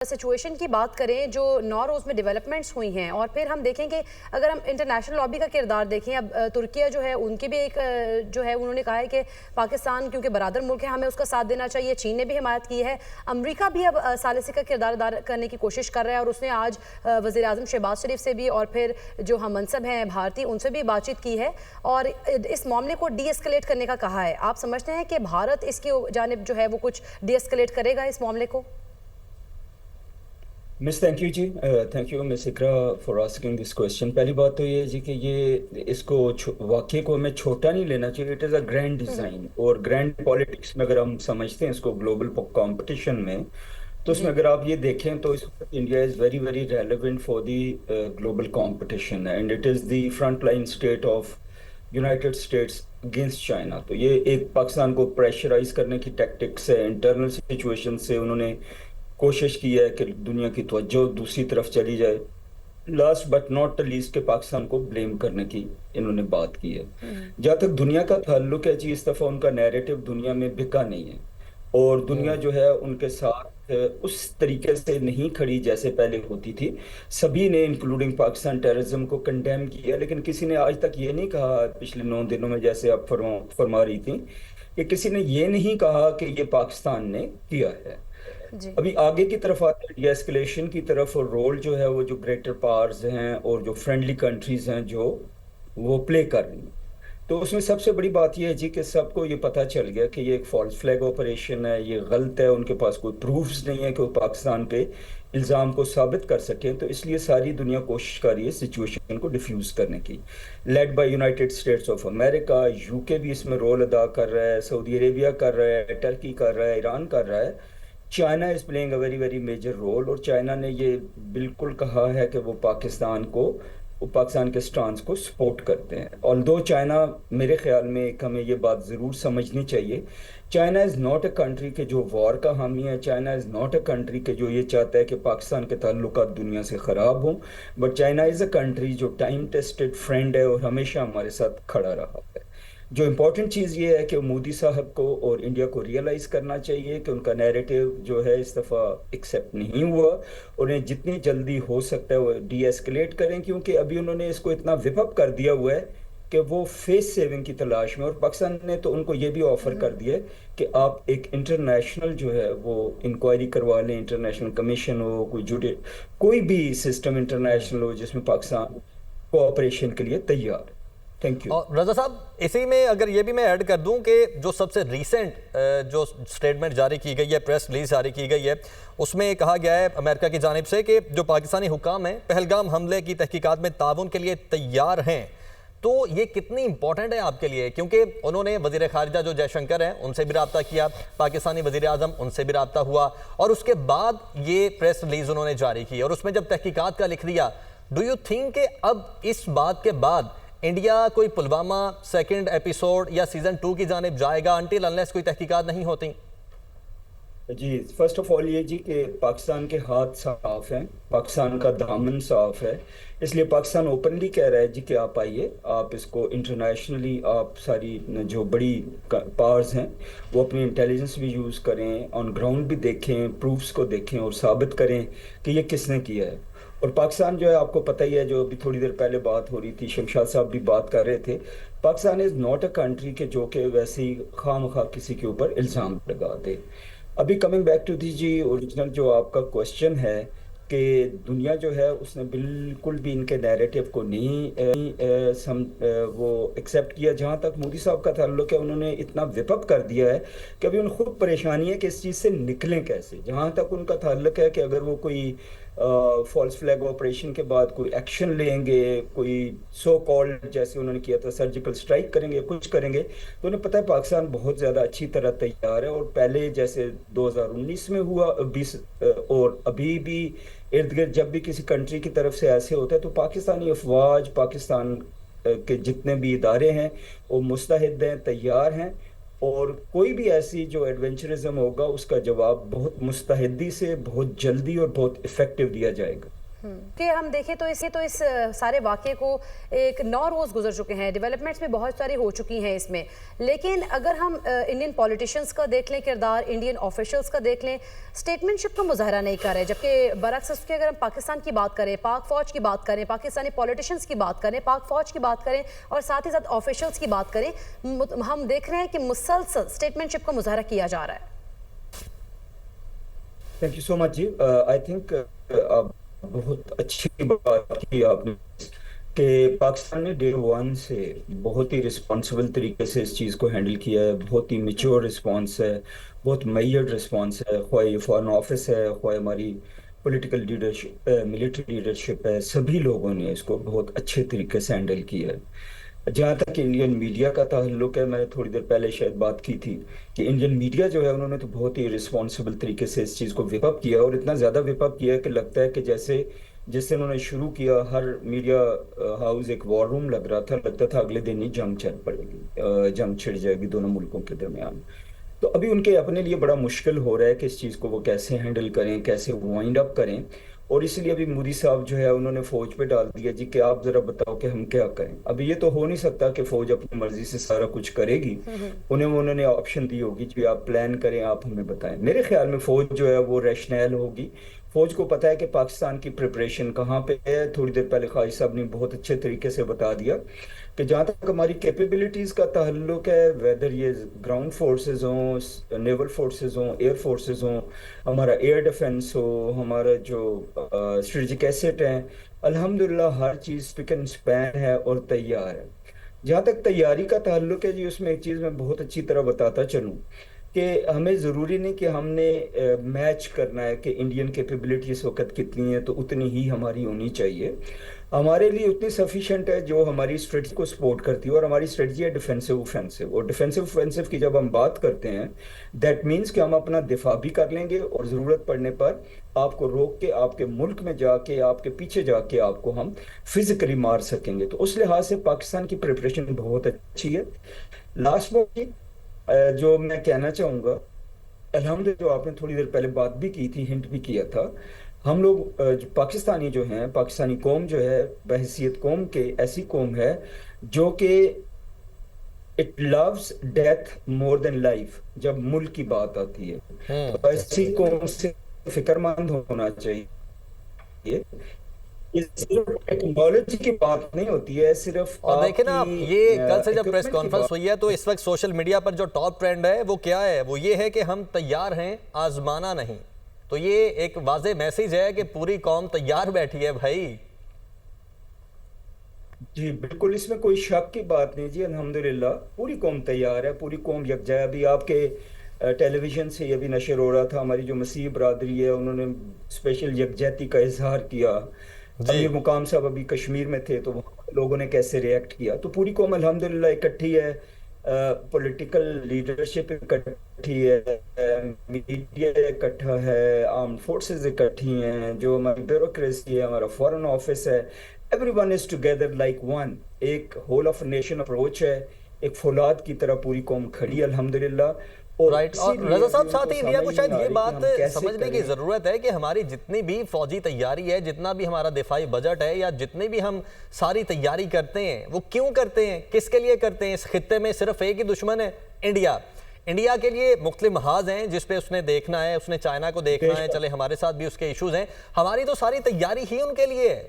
Situation की बात करें जो 9 रोज़ में डेवलपमेंट्स हुई हैं और फिर हम देखें कि अगर हम इंटरनेशनल लॉबी का किरदार देखें, अब तुर्किया जो है उनके भी एक जो है उन्होंने कहा है कि पाकिस्तान क्योंकि बरादर मुल्क है हमें उसका साथ देना चाहिए। चीन ने भी हिमायत की है। अमेरिका भी अब सालिसी का किरदार अदा करने की कोशिश कर रहा है और उसने आज वज़ीर आज़म शहबाज शरीफ से भी और फिर जो हम मनसब हैं भारतीय उनसे भी बातचीत की है और इस मामले को डी एस्केलेट करने का कहा है। आप समझते हैं कि भारत इसकी जानिब जो है वो कुछ डी एस्केलेट करेगा इस मामले को? मिस थैंक यू जी। Thank you miss Iqra for asking this question. पहली बात तो ये है जी कि ये इसको वाक़े को हमें छोटा नहीं लेना चाहिए। It is a grand design और ग्रैंड पॉलिटिक्स में अगर हम समझते हैं इसको ग्लोबल कंपटीशन में, तो उसमें जी अगर आप ये देखें तो इस वक्त India is very very relevant for the global competition and it is the front line state of United states against China. तो ये एक पाकिस्तान को प्रेशराइज करने की टैक्टिक्स है। इंटरनल सिचुएशन से उन्होंने कोशिश की है कि दुनिया की तवज्जो दूसरी तरफ चली जाए। Last but not the least के पाकिस्तान को ब्लेम करने की इन्होंने बात की है। जहाँ तक दुनिया का ताल्लुक है जी, इस दफ़ा उनका नैरेटिव दुनिया में बिका नहीं है और दुनिया जो है उनके साथ उस तरीके से नहीं खड़ी जैसे पहले होती थी। सभी ने इंक्लूडिंग पाकिस्तान टेररिज्म को कंडेम किया, लेकिन किसी ने आज तक ये नहीं कहा, पिछले 9 दिनों में जैसे आप फरमा रही थी, कि किसी ने ये नहीं कहा कि ये पाकिस्तान ने किया है। जी अभी आगे की तरफ आते हैं डीएस्केलेशन की तरफ, और रोल जो है वो जो ग्रेटर पावर्स हैं और जो फ्रेंडली कंट्रीज हैं जो वो प्ले कर रही हैं। तो उसमें सबसे बड़ी बात यह है जी कि सबको ये पता चल गया कि ये एक फॉल्स फ्लैग ऑपरेशन है, ये गलत है। उनके पास कोई प्रूफ्स नहीं है कि वो पाकिस्तान पे इल्ज़ाम को साबित कर सकें, तो इसलिए सारी दुनिया कोशिश कर रही है सिचुएशन को डिफ्यूज़ करने की। Led by United states of America, UK भी इसमें रोल अदा कर रहा है, सऊदी अरेबिया कर रहा है, टर्की कर रहा है, ईरान कर रहा है। China is playing a very very major role, और चाइना ने ये बिल्कुल कहा है कि वो पाकिस्तान के स्टांस को सपोर्ट करते हैं। ऑल्दो चाइना, मेरे ख्याल में एक हमें ये बात ज़रूर समझनी चाहिए, China is not a country के जो वॉर का हामी है। China is not a country के जो ये चाहता है कि पाकिस्तान के ताल्लुकात दुनिया से ख़राब हों। But China is a country जो टाइम टेस्टेड फ्रेंड है और हमेशा हमारे साथ खड़ा रहा है। जो इम्पोर्टेंट चीज़ ये है कि मोदी साहब को और इंडिया को रियलाइज़ करना चाहिए कि उनका नैरेटिव जो है इस दफ़ा एक्सेप्ट नहीं हुआ। उन्हें जितनी जल्दी हो सकता है वो डी एस्केलेट करें, क्योंकि अभी उन्होंने इसको इतना विप अप कर दिया हुआ है कि वो फेस सेविंग की तलाश में, और पाकिस्तान ने तो उनको ये भी ऑफर कर दिया है कि आप एक इंटरनेशनल जो है वो इंक्वायरी करवा लें, इंटरनेशनल कमीशन हो, कोई भी सिस्टम इंटरनेशनल हो जिसमें पाकिस्तान कोऑपरेशन के लिए तैयार है। Thank you. और रजा साहब, इसी में अगर ये भी मैं ऐड कर दूं कि जो सबसे रीसेंट जो स्टेटमेंट जारी की गई है, प्रेस रिलीज जारी की गई है, उसमें कहा गया है अमेरिका की जानिब से कि जो पाकिस्तानी हुकाम हैं पहलगाम हमले की तहकीकात में ताउन के लिए तैयार हैं। तो ये कितनी इंपॉर्टेंट है आपके लिए? क्योंकि उन्होंने वजीर खारजा जो जयशंकर हैं उनसे भी रब्ता किया, पाकिस्तानी वजीर आज़म उनसे भी रब्ता हुआ, और उसके बाद ये प्रेस रिलीज उन्होंने जारी की और उसमें जब तहकीकात का लिख दिया। डू यू थिंक कि अब इस बात के बाद इंडिया कोई पुलवामा सेकंड एपिसोड या सीजन 2 की जानिब जाएगा अनटिल अनलेस कोई तहकीकात नहीं होती? जी, फर्स्ट ऑफ ऑल ये जी कि पाकिस्तान के हाथ साफ हैं, पाकिस्तान का दामन साफ है, इसलिए पाकिस्तान ओपनली कह रहा है जी कि आप आइए, आप इसको इंटरनेशनली, आप सारी जो बड़ी पावर्स हैं वो अपनी इंटेलिजेंस भी यूज़ करें, ऑन ग्राउंड भी देखें, प्रूफ्स को देखें और साबित करें कि ये किसने किया है। और पाकिस्तान जो है, आपको पता ही है, जो अभी थोड़ी देर पहले बात हो रही थी, शमशाद साहब भी बात कर रहे थे, Pakistan is not a country के जो कि वैसे ही खामखा किसी के ऊपर इल्ज़ाम लगा दे। अभी कमिंग बैक टू दी जी ओरिजिनल जो आपका क्वेश्चन है कि दुनिया जो है उसने बिल्कुल भी इनके नैरेटिव को वो एक्सेप्ट किया। जहाँ तक मोदी साहब का ताल्लुक है, उन्होंने इतना विपअप कर दिया है कि अभी उन्हें खुद परेशानी है कि इस चीज़ से निकलें कैसे। जहाँ तक उनका ताल्लुक है कि अगर वो कोई फॉल्स फ्लैग ऑपरेशन के बाद कोई एक्शन लेंगे, कोई सो कॉल्ड जैसे उन्होंने किया था सर्जिकल स्ट्राइक करेंगे, कुछ करेंगे, तो उन्हें पता है पाकिस्तान बहुत ज़्यादा अच्छी तरह तैयार है। और पहले जैसे 2019 में हुआ 20 और अभी भी इर्द गिर्द जब भी किसी कंट्री की तरफ से ऐसे होता है तो पाकिस्तानी अफवाज, पाकिस्तान के जितने भी इदारे हैं वो मुस्तैद हैं, तैयार हैं, और कोई भी ऐसी जो एडवेंचरिज्म होगा उसका जवाब बहुत मुस्तैदी से, बहुत जल्दी और बहुत इफेक्टिव दिया जाएगा। کہ ہم دیکھیں تو اس سارے واقعے کو ایک 9 روز گزر چکے ہیں، ڈیولپمنٹس میں بہت ساری ہو چکی ہیں اس میں، لیکن اگر ہم انڈین پولیٹیشنز کا دیکھ لیں کردار، انڈین آفیشلز کا دیکھ لیں، سٹیٹمنٹ شپ کا مظاہرہ نہیں کر رہے، جبکہ برعکس اس کے اگر ہم پاکستان کی بات کریں، پاک فوج کی بات کریں، پاکستانی پولیٹیشنز کی بات کریں، پاک فوج کی بات کریں اور ساتھ ہی ساتھ آفیشلز کی بات کریں، ہم دیکھ رہے ہیں کہ مسلسل سٹیٹمنٹ شپ کا مظاہرہ کیا جا رہا ہے۔ تھینک یو سو مچ جی. آئی تھنک بہت اچھی بات کی آپ نے کہ پاکستان نے ڈے ون سے بہت ہی رسپانسبل طریقے سے اس چیز کو ہینڈل کیا ہے، بہت ہی میچور رسپانس ہے، بہت میئرڈ رسپانس ہے، خواہ یہ فارن آفس ہے، خواہ ہماری پولیٹیکل لیڈرشپ، ملٹری لیڈرشپ ہے، سبھی لوگوں نے اس کو بہت اچھے طریقے سے ہینڈل کیا ہے۔ جہاں تک انڈین میڈیا کا تعلق ہے، میں نے تھوڑی دیر پہلے شاید بات کی تھی کہ انڈین میڈیا جو ہے انہوں نے تو بہت ہی رسپانسبل طریقے سے اس چیز کو وپ اپ کیا، اور اتنا زیادہ وپ اپ کیا کہ لگتا ہے کہ جیسے جس سے انہوں نے شروع کیا ہر میڈیا ہاؤس ایک وار روم لگ رہا تھا، لگتا تھا اگلے دن ہی جنگ چل پڑے گی، جنگ چھڑ جائے گی دونوں ملکوں کے درمیان۔ تو ابھی ان کے اپنے لیے بڑا مشکل ہو رہا ہے کہ اس چیز کو وہ کیسے ہینڈل کریں، کیسے وائنڈ اپ کریں، اور اس لیے ابھی مودی صاحب جو ہے انہوں نے فوج پہ ڈال دیا جی کہ آپ ذرا بتاؤ کہ ہم کیا کریں۔ ابھی یہ تو ہو نہیں سکتا کہ فوج اپنی مرضی سے سارا کچھ کرے گی، انہوں نے آپشن دی ہوگی جی آپ پلان کریں، آپ ہمیں بتائیں۔ میرے خیال میں فوج جو ہے وہ ریشنل ہوگی، فوج کو پتا ہے کہ پاکستان کی پریپریشن کہاں پہ ہے۔ تھوڑی دیر پہلے خواجہ صاحب نے بہت اچھے طریقے سے بتا دیا کہ جہاں تک ہماری کیپیبلٹیز کا تعلق ہے، ویدر یہ گراؤنڈ فورسز ہوں، نیول فورسز ہوں، ایئر فورسز ہوں، ہمارا ایئر ڈیفنس ہو، ہمارا جو اسٹریٹجک ایسٹ ہیں، الحمدللہ ہر چیز پک اینڈ سپین ہے اور تیار ہے۔ جہاں تک تیاری کا تعلق ہے جی، اس میں ایک چیز میں بہت اچھی طرح بتاتا چلوں کہ ہمیں ضروری نہیں کہ ہم نے میچ کرنا ہے کہ انڈین کیپیبلٹی اس وقت کتنی ہے تو اتنی ہی ہماری ہونی چاہیے۔ ہمارے لیے اتنی سفیشینٹ ہے جو ہماری اسٹریٹجی کو سپورٹ کرتی ہے، اور ہماری اسٹریٹجی ہے ڈیفینسو اوفینسو، اور ڈیفینسو اوفینسو کی جب ہم بات کرتے ہیں دیٹ مینس کہ ہم اپنا دفاع بھی کر لیں گے، اور ضرورت پڑنے پر آپ کو روک کے آپ کے ملک میں جا کے آپ کے پیچھے جا کے آپ کو ہم فزیکلی مار سکیں گے۔ تو اس لحاظ سے پاکستان کی پریپریشن بہت اچھی ہے۔ لاسٹ میں جو میں کہنا چاہوں گا، الحمدللہ جو آپ نے تھوڑی دیر پہلے بات بھی کی تھی، ہنٹ بھی کیا تھا، ہم لوگ پاکستانی جو ہیں، پاکستانی قوم جو ہے بحیثیت قوم کے ایسی قوم ہے جو کہ it loves death more than life جب ملک کی بات آتی ہے، تو ایسی قوم سے فکر مند ہونا چاہیے۔ یہ صرف ٹیکنالوجی کی بات نہیں ہوتی ہے، صرف اور دیکھیں نا آپ، یہ کل سے جب پریس کانفرنس ہوئی ہے تو اس وقت سوشل میڈیا پر جو ٹاپ ٹرینڈ ہے وہ کیا ہے؟ وہ یہ ہے کہ ہم تیار ہیں، آزمانا نہیں۔ تو یہ ایک واضح میسیج ہے کہ پوری قوم تیار بیٹھی ہے بھائی۔ جی بالکل، اس میں کوئی شک کی بات نہیں جی، الحمدللہ پوری قوم تیار ہے، پوری قوم یکجا ہے۔ ابھی آپ کے ٹیلی ویژن سے یہ بھی نشر ہو رہا تھا، ہماری جو مسیح برادری ہے انہوں نے اسپیشل یکجہتی کا اظہار کیا۔ امیر مقام صاحب ابھی کشمیر میں تھے تو لوگوں نے کیسے ریئیکٹ کیا، تو پوری قوم الحمدللہ اکٹھی ہے، پولیٹیکل لیڈرشپ اکٹھی ہے، میڈیا اکٹھا ہے، آرمڈ فورسز اکٹھی ہیں، جو ہماری بیوروکریسی ہے، ہمارا فارن آفس ہے، every one is together like one, ایک ہول آف نیشن اپروچ ہے، ایک فولاد کی طرح پوری قوم کھڑی الحمدللہ۔ رائٹ، اور رضا صاحب ساتھ ہی انڈیا کو شاید یہ بات سمجھنے کی ضرورت ہے کہ ہماری جتنی بھی فوجی تیاری ہے، جتنا بھی ہمارا دفاعی بجٹ ہے، یا جتنی بھی ہم ساری تیاری کرتے ہیں، وہ کیوں کرتے ہیں، کس کے لیے کرتے ہیں؟ اس خطے میں صرف ایک ہی دشمن ہے، انڈیا۔ انڈیا کے لیے مختلف محاذ ہیں جس پہ اس نے دیکھنا ہے، اس نے چائنا کو دیکھنا ہے، چلے ہمارے ساتھ بھی اس کے ایشوز ہیں، ہماری تو ساری تیاری ہی ان کے لیے ہے۔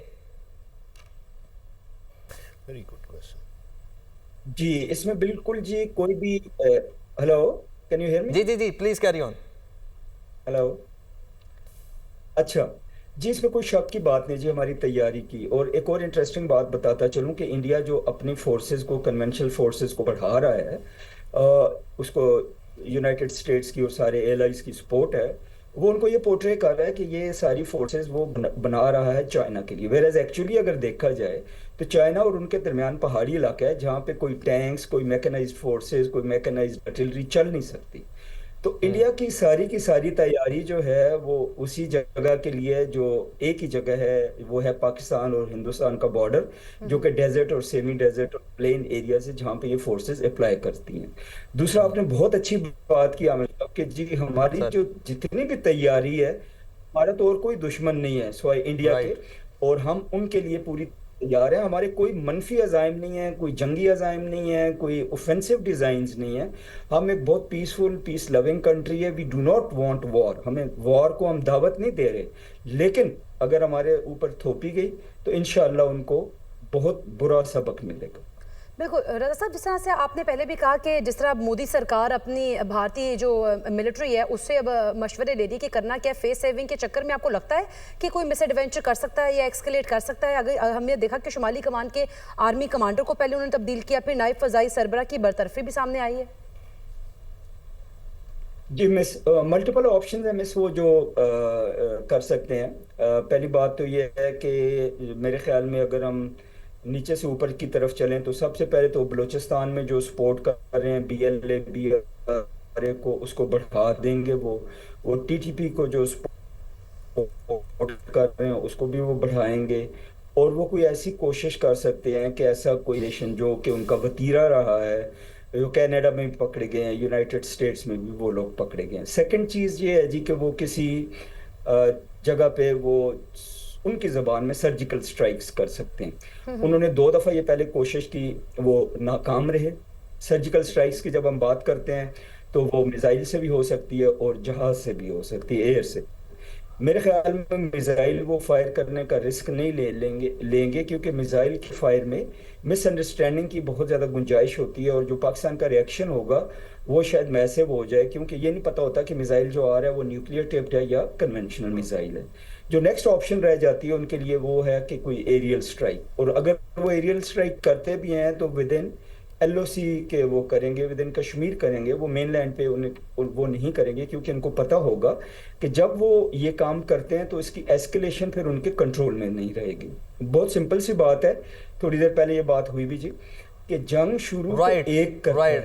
ویری گڈ کوسچن جی اس میں بالکل جی کوئی بھی hello can you hear me? جی پلیز کیری آن۔ ہلو، اچھا جی، اس میں کوئی شک کی بات نہیں جی ہماری تیاری کی۔ اور ایک اور انٹرسٹنگ بات بتاتا چلوں کہ انڈیا جو اپنی فورسز کو، کنونشنل فورسز کو بڑھا رہا ہے، اس کو یونائٹڈ اسٹیٹس کی اور سارے ایلائز کی سپورٹ ہے، وہ ان کو یہ پورٹرے کر رہا ہے کہ یہ ساری فورسز وہ بنا رہا ہے چائنا کے لیے، ویئرز ایکچولی اگر دیکھا جائے تو چائنا اور ان کے درمیان پہاڑی علاقہ ہے جہاں پہ کوئی ٹینکس، کوئی میکنائزڈ فورسز، کوئی میکنائزڈ آرٹلری چل نہیں سکتی۔ تو انڈیا کی ساری تیاری جو ہے وہ اسی جگہ کے لیے، جو ایک ہی جگہ ہے، وہ ہے پاکستان اور ہندوستان کا بارڈر، جو کہ ڈیزرٹ اور سیمی ڈیزرٹ اور پلین ایریاز ہے جہاں پہ یہ فورسز اپلائی کرتی ہیں۔ دوسرا، آپ نے بہت اچھی بات کی عامر صاحب کہ جی ہماری جو جتنی بھی تیاری ہے हमारा तो और कोई दुश्मन नहीं है सिवाय इंडिया के, और हम उनके लिए पूरी तैयार हैं। हमारे कोई मनफी अजाइम नहीं है, कोई जंगी अजाइम नहीं है, कोई ऑफेंसिव डिजाइन्स नहीं है। हम एक बहुत पीसफुल, पीस लविंग कंट्री है। We do not want war, हमें वॉर को हम दावत नहीं दे रहे, लेकिन अगर हमारे ऊपर थोपी गई तो इंशाअल्लाह उनको बहुत बुरा सबक मिलेगा। बिल्कुल रजा साहब, जिस तरह से आपने पहले भी कहा कि जिस तरह मोदी सरकार अपनी भारतीय जो मिलिट्री है उससे अब मशवरे ले रही है कि करना क्या है, फेस सेविंग के चक्कर में आपको लगता है कि कोई मिस एडवेंचर कर सकता है या एक्सकेलेट कर सकता है? अगर हमने देखा कि शुमाली कमान के आर्मी कमांडर को पहले उन्होंने तब्दील किया, फिर नायब फजाई सरबरा की बरतरफी भी सामने आई है। जी मिस, मल्टीपल ऑप्शन है मिस, वो जो कर सकते हैं। पहली बात तो ये है कि मेरे ख्याल में अगर हम नीचे से ऊपर की तरफ चलें तो सबसे पहले तो बलूचिस्तान में जो सपोर्ट कर रहे हैं BLA BRA को, उसको बढ़ा देंगे। वो TTP को जो सपोर्ट कर रहे हैं उसको भी वो बढ़ाएंगे, और वो कोई ऐसी कोशिश कर सकते हैं कि ऐसा कोई नेशन जो कि उनका वतीरा रहा है, जो कनाडा में भी पकड़े गए हैं, यूनाइटेड स्टेट्स में भी वो लोग पकड़े गए हैं। सेकंड चीज़ ये है जी कि वो किसी जगह पे वो उनकी ज़बान में सर्जिकल स्ट्राइक्स कर सकते हैं। उन्होंने 2 दफ़ा ये पहले कोशिश की, वो नाकाम रहे। सर्जिकल स्ट्राइक्स की जब हम बात करते हैं तो वो मिसाइल से भी हो सकती है और जहाज़ से भी हो सकती है, एयर से। मेरे ख्याल में मिसाइल वो फायर करने का रिस्क नहीं लेंगे क्योंकि मिसाइल के फायर में मिसअंडरस्टैंडिंग की बहुत ज़्यादा गुंजाइश होती है, और जो पाकिस्तान का रिएक्शन होगा वो शायद मैसिव हो जाए, क्योंकि ये नहीं पता होता कि मिसाइल जो आ रहा है वो न्यूक्लियर टिप्ड है या कन्वेंशनल मिसाइल है। जो नेक्स्ट ऑप्शन रह जाती है उनके लिए वो है कि कोई एरियल स्ट्राइक, और अगर वो एरियल स्ट्राइक करते भी हैं तो विद इन LOC के वो करेंगे, विद इन कश्मीर करेंगे। वो मेन लैंड पे वो नहीं करेंगे, क्योंकि उनको पता होगा कि जब वो ये काम करते हैं तो इसकी एस्केलेशन फिर उनके कंट्रोल में नहीं रहेगी। बहुत सिंपल सी बात है, थोड़ी देर पहले ये बात हुई भी जी कि जंग शुरू तो एक करता है,